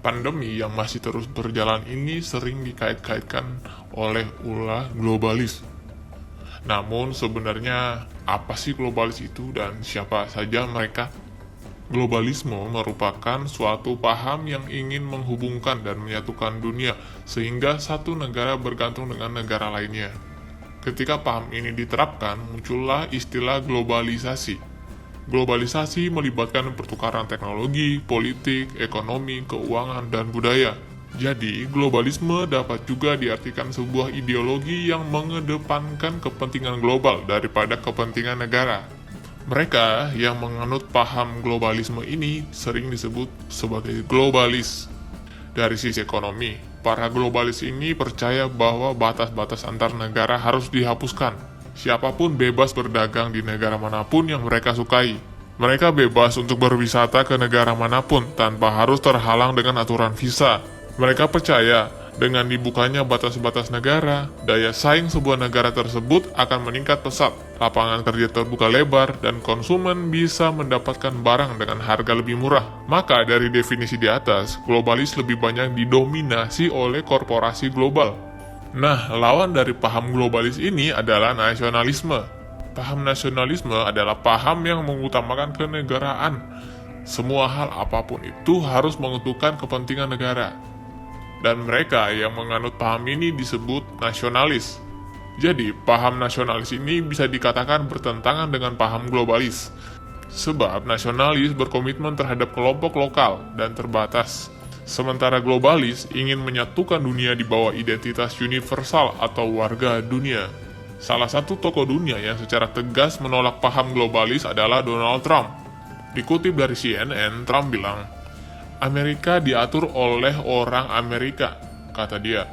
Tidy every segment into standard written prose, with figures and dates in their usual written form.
Pandemi yang masih terus berjalan ini sering dikait-kaitkan oleh ulah globalis. Namun sebenarnya apa sih globalis itu dan siapa saja mereka? Globalisme merupakan suatu paham yang ingin menghubungkan dan menyatukan dunia sehingga satu negara bergantung dengan negara lainnya. Ketika paham ini diterapkan, muncullah istilah globalisasi. Globalisasi melibatkan pertukaran teknologi, politik, ekonomi, keuangan, dan budaya. Jadi, globalisme dapat juga diartikan sebuah ideologi yang mengedepankan kepentingan global daripada kepentingan negara. Mereka yang menganut paham globalisme ini sering disebut sebagai globalis. Dari sisi ekonomi, para globalis ini percaya bahwa batas-batas antar negara harus dihapuskan. Siapapun bebas berdagang di negara manapun yang mereka sukai. Mereka bebas untuk berwisata ke negara manapun tanpa harus terhalang dengan aturan visa. Mereka percaya dengan dibukanya batas-batas negara, daya saing sebuah negara tersebut akan meningkat pesat, lapangan kerja terbuka lebar, dan konsumen bisa mendapatkan barang dengan harga lebih murah. Maka dari definisi di atas, globalis lebih banyak didominasi oleh korporasi global. Nah, lawan dari paham globalis ini adalah nasionalisme. Paham nasionalisme adalah paham yang mengutamakan kenegaraan. Semua hal apapun itu harus menguntungkan kepentingan negara. Dan mereka yang menganut paham ini disebut nasionalis. Jadi, paham nasionalis ini bisa dikatakan bertentangan dengan paham globalis. Sebab nasionalis berkomitmen terhadap kelompok lokal dan terbatas. Sementara globalis ingin menyatukan dunia di bawah identitas universal atau warga dunia. Salah satu tokoh dunia yang secara tegas menolak paham globalis adalah Donald Trump. Dikutip dari CNN, Trump bilang, "Amerika diatur oleh orang Amerika," kata dia.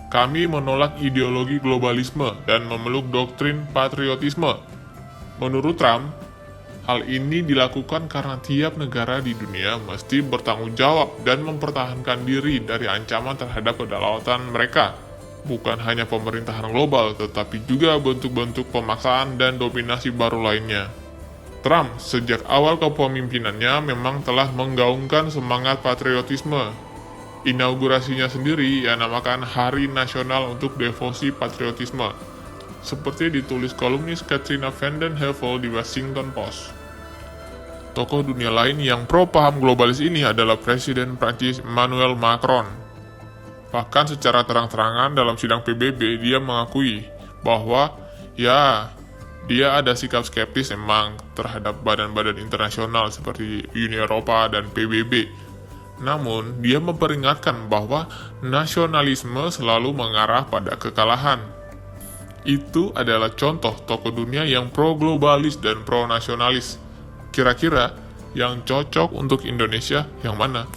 "Kami menolak ideologi globalisme dan memeluk doktrin patriotisme." Menurut Trump, hal ini dilakukan karena tiap negara di dunia mesti bertanggung jawab dan mempertahankan diri dari ancaman terhadap kedaulatan mereka. Bukan hanya pemerintahan global, tetapi juga bentuk-bentuk pemaksaan dan dominasi baru lainnya. Trump sejak awal kepemimpinannya memang telah menggaungkan semangat patriotisme. Inaugurasinya sendiri ia namakan Hari Nasional untuk Devosi Patriotisme, seperti ditulis kolumnis Katrina vanden Heuvel di Washington Post. Tokoh dunia lain yang pro paham globalis ini adalah Presiden Prancis Emmanuel Macron. Bahkan secara terang-terangan dalam sidang PBB dia mengakui bahwa dia ada sikap skeptis emang terhadap badan-badan internasional seperti Uni Eropa dan PBB. Namun, dia memperingatkan bahwa nasionalisme selalu mengarah pada kekalahan. Itu adalah contoh tokoh dunia yang pro-globalis dan pro-nasionalis. Kira-kira yang cocok untuk Indonesia yang mana?